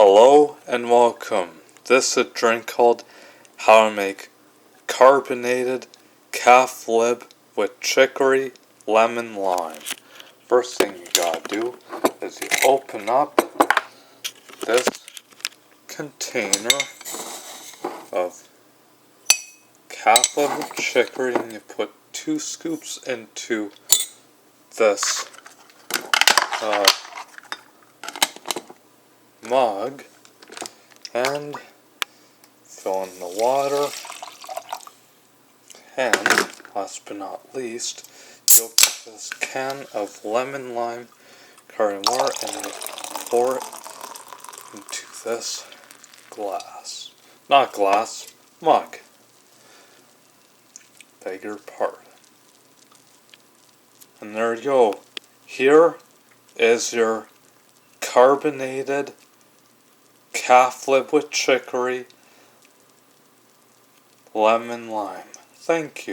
Hello and welcome. This is a drink called How to Make Carbonated Caf Lib with Chicory Lemon Lime. First thing you gotta do is you open up this container of Caf Lib with Chicory and you put 2 scoops into this mug and fill in the water, and last but not least you'll put this can of lemon lime carbonated water and you pour it into this mug. Beg your pardon. And there you go. Here is your carbonated Caf Lib with Chicory Lemon Lime. Thank you.